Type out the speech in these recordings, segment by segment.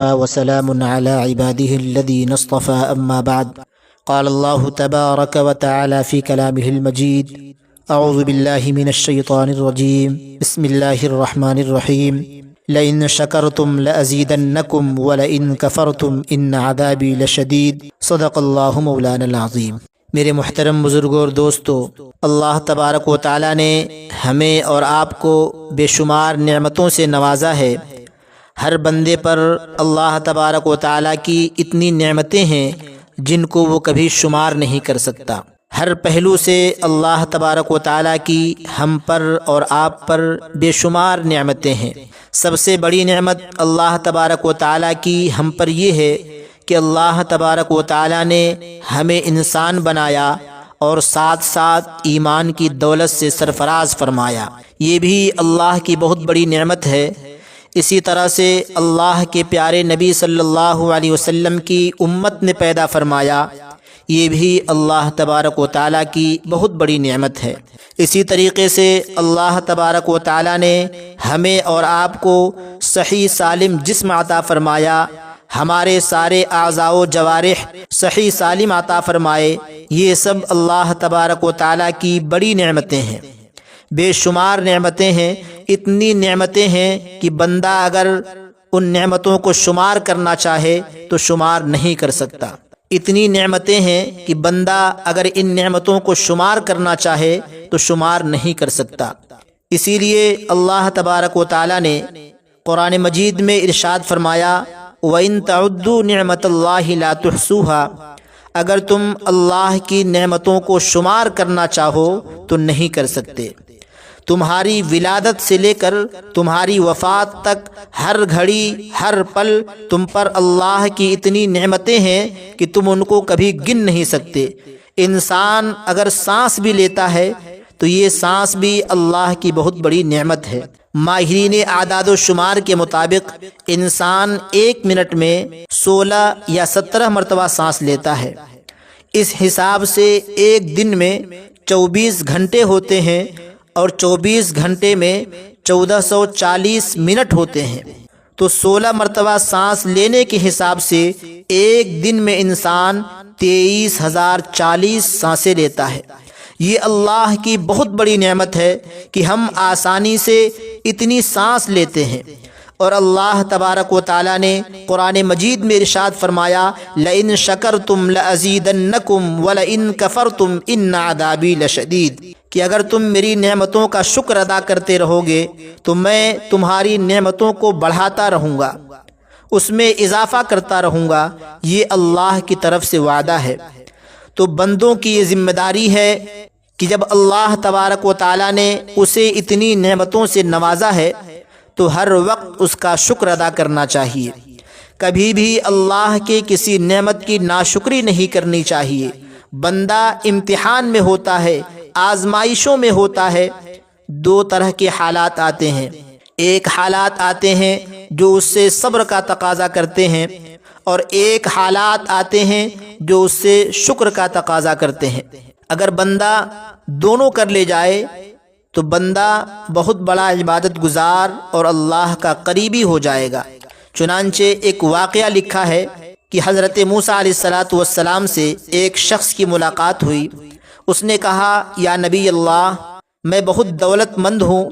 وسلام على عباده الذين اصطفى أما بعد. قال الله تبارك وتعالى في كلامه المجيد: أعوذ بالله من الشيطان الرجيم. بسم الله الرحمن الرحيم. لئن شكرتم لأزيدنكم ولئن كفرتم إن عذابي لشديد. صدق الله مولانا العظیم. میرے محترم بزرگوں اور دوستو، اللہ تبارک و تعالیٰ نے ہمیں اور آپ کو بے شمار نعمتوں سے نوازا ہے۔ ہر بندے پر اللہ تبارک و تعالیٰ کی اتنی نعمتیں ہیں جن کو وہ کبھی شمار نہیں کر سکتا۔ ہر پہلو سے اللہ تبارک و تعالیٰ کی ہم پر اور آپ پر بے شمار نعمتیں ہیں۔ سب سے بڑی نعمت اللہ تبارک و تعالیٰ کی ہم پر یہ ہے کہ اللہ تبارک و تعالیٰ نے ہمیں انسان بنایا اور ساتھ ساتھ ایمان کی دولت سے سرفراز فرمایا۔ یہ بھی اللہ کی بہت بڑی نعمت ہے۔ اسی طرح سے اللہ کے پیارے نبی صلی اللہ علیہ وسلم کی امت نے پیدا فرمایا، یہ بھی اللہ تبارک و تعالیٰ کی بہت بڑی نعمت ہے۔ اسی طریقے سے اللہ تبارک و تعالیٰ نے ہمیں اور آپ کو صحیح سالم جسم عطا فرمایا، ہمارے سارے اعضاء و جوارح صحیح سالم عطا فرمائے۔ یہ سب اللہ تبارک و تعالیٰ کی بڑی نعمتیں ہیں، بے شمار نعمتیں ہیں۔ اتنی نعمتیں ہیں کہ بندہ اگر ان نعمتوں کو شمار کرنا چاہے تو شمار نہیں کر سکتا۔ اتنی نعمتیں ہیں کہ بندہ اگر ان نعمتوں کو شمار کرنا چاہے تو شمار نہیں کر سکتا۔ اسی لیے اللہ تبارک و تعالیٰ نے قرآن مجید میں ارشاد فرمایا: وَإِن تَعُدُّوا نِعْمَةَ اللَّهِ لَا تُحْصُوهَا، اگر تم اللہ کی نعمتوں کو شمار کرنا چاہو تو نہیں کر سکتے۔ تمہاری ولادت سے لے کر تمہاری وفات تک ہر گھڑی ہر پل تم پر اللہ کی اتنی نعمتیں ہیں کہ تم ان کو کبھی گن نہیں سکتے۔ انسان اگر سانس بھی لیتا ہے تو یہ سانس بھی اللہ کی بہت بڑی نعمت ہے۔ ماہرین اعداد و شمار کے مطابق انسان 1 منٹ میں 16 یا 17 مرتبہ سانس لیتا ہے۔ اس حساب سے ایک دن میں 24 گھنٹے ہوتے ہیں اور 24 گھنٹے میں 1440 منٹ ہوتے ہیں، تو 16 مرتبہ سانس لینے کے حساب سے ایک دن میں انسان 23,040 سانسیں لیتا ہے۔ یہ اللہ کی بہت بڑی نعمت ہے کہ ہم آسانی سے اتنی سانس لیتے ہیں۔ اور اللہ تبارک و تعالیٰ نے قرآن مجید میں ارشاد فرمایا: لَإِن شَكَرْتُمْ لَأَزِيدَنَّكُمْ وَلَئِن كَفَرْتُمْ إِنَّ عَذَابِي لَشَدِيدٌ، کہ اگر تم میری نعمتوں کا شکر ادا کرتے رہو گے تو میں تمہاری نعمتوں کو بڑھاتا رہوں گا، اس میں اضافہ کرتا رہوں گا۔ یہ اللہ کی طرف سے وعدہ ہے۔ تو بندوں کی یہ ذمہ داری ہے کہ جب اللہ تبارک و تعالیٰ نے اسے اتنی نعمتوں سے نوازا ہے تو ہر وقت اس کا شکر ادا کرنا چاہیے۔ کبھی بھی اللہ کے کسی نعمت کی ناشکری نہیں کرنی چاہیے۔ بندہ امتحان میں ہوتا ہے، آزمائشوں میں ہوتا ہے۔ 2 طرح کے حالات آتے ہیں۔ ایک حالات آتے ہیں جو اس سے صبر کا تقاضا کرتے ہیں، اور ایک حالات آتے ہیں جو اس سے شکر کا تقاضا کرتے ہیں۔ اگر بندہ دونوں کر لے جائے تو بندہ بہت بڑا عبادت گزار اور اللہ کا قریبی ہو جائے گا۔ چنانچہ ایک واقعہ لکھا ہے کہ حضرت موسیٰ علیہ السلام سے ایک شخص کی ملاقات ہوئی۔ اس نے کہا: یا نبی اللہ، میں بہت دولت مند ہوں،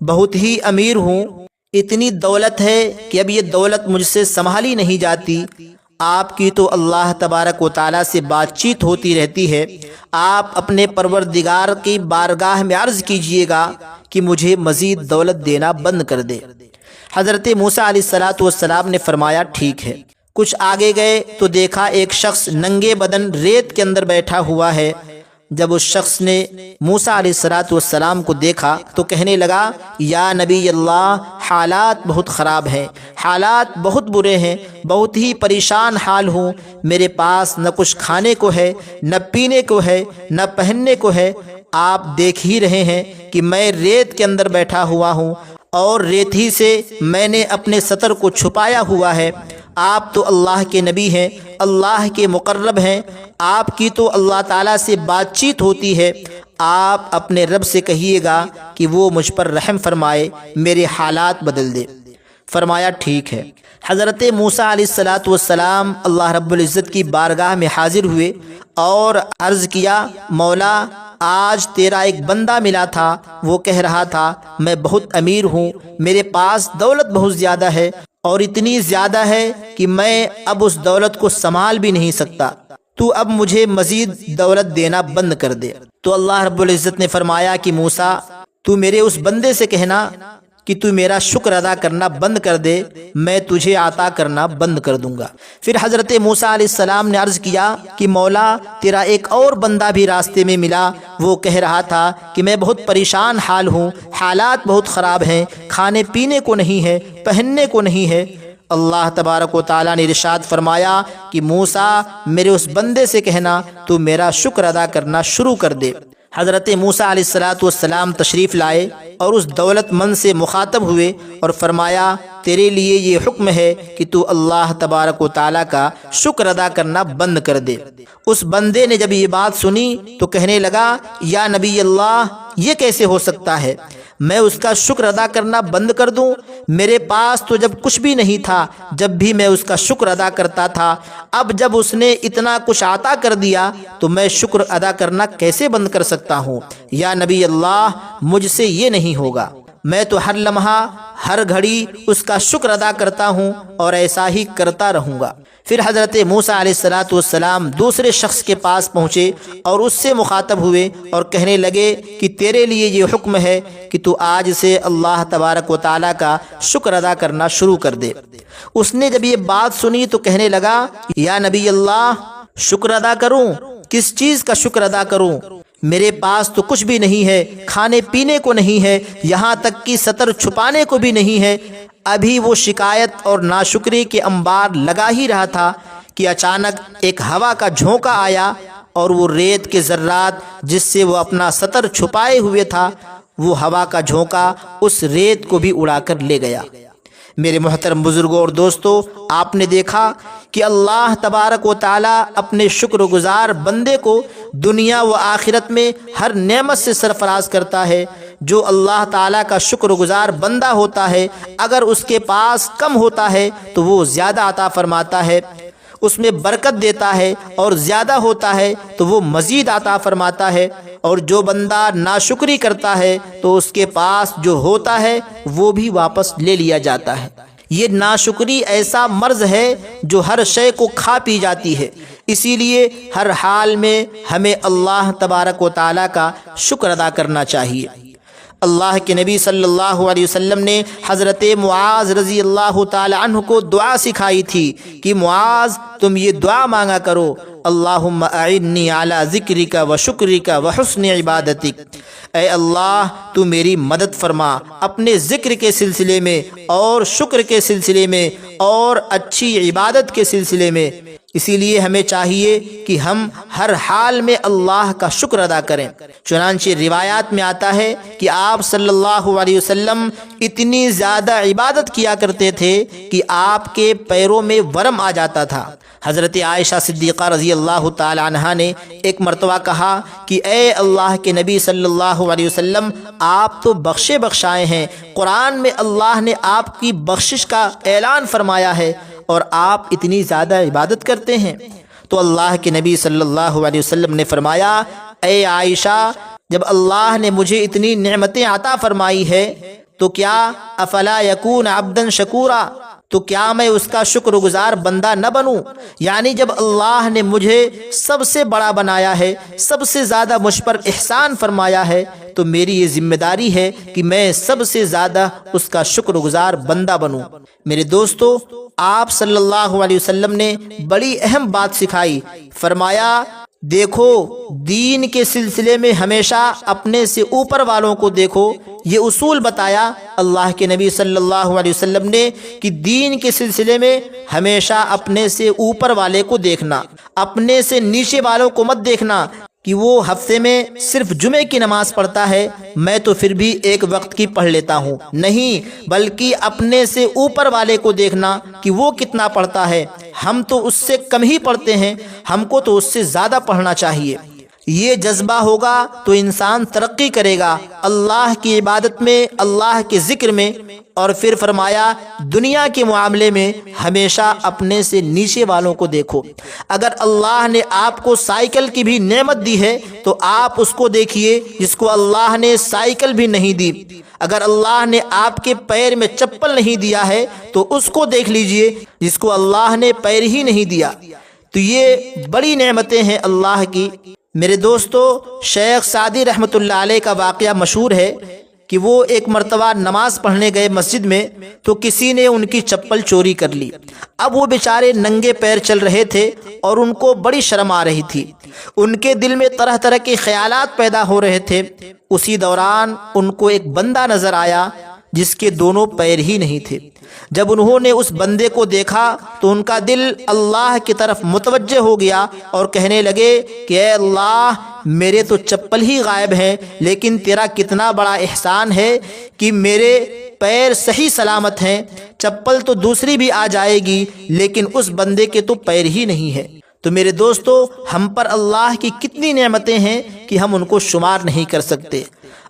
بہت ہی امیر ہوں، اتنی دولت ہے کہ اب یہ دولت مجھ سے سنبھالی نہیں جاتی۔ آپ کی تو اللہ تبارک و تعالیٰ سے بات چیت ہوتی رہتی ہے، آپ اپنے پروردگار کی بارگاہ میں عرض کیجئے گا کہ مجھے مزید دولت دینا بند کر دے۔ حضرت موسیٰ علیہ السلام نے فرمایا: ٹھیک ہے۔ کچھ آگے گئے تو دیکھا ایک شخص ننگے بدن ریت کے اندر بیٹھا ہوا ہے۔ جب اس شخص نے موسیٰ علیہ السلام کو دیکھا تو کہنے لگا: یا نبی اللہ، حالات بہت خراب ہیں، حالات بہت برے ہیں، بہت ہی پریشان حال ہوں، میرے پاس نہ کچھ کھانے کو ہے، نہ پینے کو ہے، نہ پہننے کو ہے۔ آپ دیکھ ہی رہے ہیں کہ میں ریت کے اندر بیٹھا ہوا ہوں اور ریت ہی سے میں نے اپنے سطر کو چھپایا ہوا ہے۔ آپ تو اللہ کے نبی ہیں، اللہ کے مقرب ہیں، آپ کی تو اللہ تعالیٰ سے بات چیت ہوتی ہے۔ آپ اپنے رب سے کہیے گا کہ وہ مجھ پر رحم فرمائے، میرے حالات بدل دے۔ فرمایا ٹھیک ہے۔ حضرت موسیٰ علیہ الصلاۃ والسلام اللہ رب العزت کی بارگاہ میں حاضر ہوئے اور عرض کیا، مولا آج تیرا ایک بندہ ملا تھا، وہ کہہ رہا تھا میں بہت امیر ہوں، میرے پاس دولت بہت زیادہ ہے، اور اتنی زیادہ ہے کہ میں اب اس دولت کو سنبھال بھی نہیں سکتا، تو اب مجھے مزید دولت دینا بند کر دے۔ تو اللہ رب العزت نے فرمایا کہ موسیٰ تو میرے اس بندے سے کہنا کہ تو میرا شکر ادا کرنا بند کر دے، میں تجھے عطا کرنا بند کر دوں گا۔ پھر حضرت موسیٰ علیہ السلام نے عرض کیا کہ مولا تیرا ایک اور بندہ بھی راستے میں ملا، وہ کہہ رہا تھا کہ میں بہت پریشان حال ہوں، حالات بہت خراب ہیں، کھانے پینے کو نہیں ہے، پہننے کو نہیں ہے۔ اللہ تبارک و تعالیٰ نے ارشاد فرمایا کہ موسیٰ میرے اس بندے سے کہنا تو میرا شکر ادا کرنا شروع کر دے۔ حضرت موسیٰ علیہ الصلاۃ والسلام تشریف لائے اور اس دولت مند سے مخاطب ہوئے اور فرمایا تیرے لیے یہ حکم ہے کہ تو اللہ تبارک و تعالیٰ کا شکر ادا کرنا بند کر دے۔ اس بندے نے جب یہ بات سنی تو کہنے لگا، یا نبی اللہ یہ کیسے ہو سکتا ہے، میں اس کا شکر ادا کرنا بند کر دوں؟ میرے پاس تو جب کچھ بھی نہیں تھا جب بھی میں اس کا شکر ادا کرتا تھا، اب جب اس نے اتنا کچھ عطا کر دیا تو میں شکر ادا کرنا کیسے بند کر سکتا ہوں؟ یا نبی اللہ مجھ سے یہ نہیں ہوگا، میں تو ہر لمحہ ہر گھڑی اس کا شکر ادا کرتا ہوں اور ایسا ہی کرتا رہوں گا۔ پھر حضرت موسیٰ علیہ الصلاۃ والسلام دوسرے شخص کے پاس پہنچے اور اس سے مخاطب ہوئے اور کہنے لگے کہ تیرے لیے یہ حکم ہے کہ تو آج سے اللہ تبارک و تعالیٰ کا شکر ادا کرنا شروع کر دے۔ اس نے جب یہ بات سنی تو کہنے لگا، یا نبی اللہ شکر ادا کروں؟ کس چیز کا شکر ادا کروں؟ میرے پاس تو کچھ بھی نہیں ہے، کھانے پینے کو نہیں ہے، یہاں تک کہ ستر چھپانے کو بھی نہیں ہے۔ ابھی وہ شکایت اور ناشکری کے انبار لگا ہی رہا تھا کہ اچانک ایک ہوا کا جھونکا آیا اور وہ ریت کے ذرات جس سے وہ اپنا ستر چھپائے ہوئے تھا، وہ ہوا کا جھونکا اس ریت کو بھی اڑا کر لے گیا۔ میرے محترم بزرگوں اور دوستو، آپ نے دیکھا کہ اللہ تبارک و تعالیٰ اپنے شکر گزار بندے کو دنیا و آخرت میں ہر نعمت سے سرفراز کرتا ہے۔ جو اللہ تعالیٰ کا شکر گزار بندہ ہوتا ہے، اگر اس کے پاس کم ہوتا ہے تو وہ زیادہ عطا فرماتا ہے، اس میں برکت دیتا ہے، اور زیادہ ہوتا ہے تو وہ مزید عطا فرماتا ہے۔ اور جو بندہ ناشکری کرتا ہے تو اس کے پاس جو ہوتا ہے وہ بھی واپس لے لیا جاتا ہے۔ یہ ناشکری ایسا مرض ہے جو ہر شے کو کھا پی جاتی ہے، اسی لیے ہر حال میں ہمیں اللہ تبارک و تعالیٰ کا شکر ادا کرنا چاہیے۔ اللہ کے نبی صلی اللہ علیہ وسلم نے حضرت معاذ رضی اللہ تعالی عنہ کو دعا سکھائی تھی کہ معاذ تم یہ دعا مانگا کرو، اللہم اعنی علی ذکرک و شکرک و حسن عبادتک، اے اللہ تو میری مدد فرما اپنے ذکر کے سلسلے میں اور شکر کے سلسلے میں اور اچھی عبادت کے سلسلے میں۔ اسی لیے ہمیں چاہیے کہ ہم ہر حال میں اللہ کا شکر ادا کریں۔ چنانچہ روایات میں آتا ہے کہ آپ صلی اللہ علیہ وسلم اتنی زیادہ عبادت کیا کرتے تھے کہ آپ کے پیروں میں ورم آ جاتا تھا۔ حضرت عائشہ صدیقہ رضی اللہ تعالی عنہا نے ایک مرتبہ کہا کہ اے اللہ کے نبی صلی اللہ علیہ وسلم، آپ تو بخشے بخشائے ہیں، قرآن میں اللہ نے آپ کی بخشش کا اعلان فرمایا ہے اور آپ اتنی زیادہ عبادت کرتے ہیں۔ تو اللہ کے نبی صلی اللہ علیہ وسلم نے فرمایا، اے عائشہ، جب اللہ نے مجھے اتنی نعمتیں عطا فرمائی ہے تو کیا افلا یکون عبدا شکورا، تو کیا میں اس کا شکر گزار بندہ نہ بنوں؟ یعنی جب اللہ نے مجھے سب سے بڑا بنایا ہے، سب سے زیادہ مجھ پر احسان فرمایا ہے، تو میری یہ ذمہ داری ہے کہ میں سب سے زیادہ اس کا شکر گزار بندہ بنوں۔ میرے دوستو، آپ صلی اللہ علیہ وسلم نے بڑی اہم بات سکھائی، فرمایا دیکھو دین کے سلسلے میں ہمیشہ اپنے سے اوپر والوں کو دیکھو۔ یہ اصول بتایا اللہ کے نبی صلی اللہ علیہ وسلم نے کہ دین کے سلسلے میں ہمیشہ اپنے سے اوپر والے کو دیکھنا، اپنے سے نیچے والوں کو مت دیکھنا کہ وہ ہفتے میں صرف جمعے کی نماز پڑھتا ہے، میں تو پھر بھی ایک وقت کی پڑھ لیتا ہوں، نہیں، بلکہ اپنے سے اوپر والے کو دیکھنا کہ وہ کتنا پڑھتا ہے۔ ہم تو اس سے کم ہی پڑھتے ہیں، ہم کو تو اس سے زیادہ پڑھنا چاہیے۔ یہ جذبہ ہوگا تو انسان ترقی کرے گا اللہ کی عبادت میں، اللہ کے ذکر میں۔ اور پھر فرمایا دنیا کے معاملے میں ہمیشہ اپنے سے نیچے والوں کو دیکھو۔ اگر اللہ نے آپ کو سائیکل کی بھی نعمت دی ہے تو آپ اس کو دیکھیے جس کو اللہ نے سائیکل بھی نہیں دی۔ اگر اللہ نے آپ کے پیر میں چپل نہیں دیا ہے تو اس کو دیکھ لیجئے جس کو اللہ نے پیر ہی نہیں دیا۔ تو یہ بڑی نعمتیں ہیں اللہ کی۔ میرے دوستو، شیخ سعدی رحمۃ اللہ علیہ کا واقعہ مشہور ہے کہ وہ ایک مرتبہ نماز پڑھنے گئے مسجد میں تو کسی نے ان کی چپل چوری کر لی۔ اب وہ بیچارے ننگے پیر چل رہے تھے اور ان کو بڑی شرم آ رہی تھی۔ ان کے دل میں طرح طرح کے خیالات پیدا ہو رہے تھے۔ اسی دوران ان کو ایک بندہ نظر آیا جس کے دونوں پیر ہی نہیں تھے۔ جب انہوں نے اس بندے کو دیکھا تو ان کا دل اللہ کی طرف متوجہ ہو گیا اور کہنے لگے کہ اے اللہ، میرے تو چپل ہی غائب ہیں، لیکن تیرا کتنا بڑا احسان ہے کہ میرے پیر صحیح سلامت ہیں۔ چپل تو دوسری بھی آ جائے گی لیکن اس بندے کے تو پیر ہی نہیں ہے۔ تو میرے دوستو، ہم پر اللہ کی کتنی نعمتیں ہیں کہ ہم ان کو شمار نہیں کر سکتے۔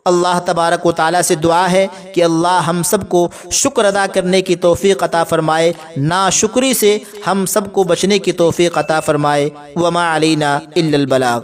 اللہ تبارک و تعالیٰ سے دعا ہے کہ اللہ ہم سب کو شکر ادا کرنے کی توفیق عطا فرمائے، ناشکری سے ہم سب کو بچنے کی توفیق عطا فرمائے۔ وما علینا الا البلاغ۔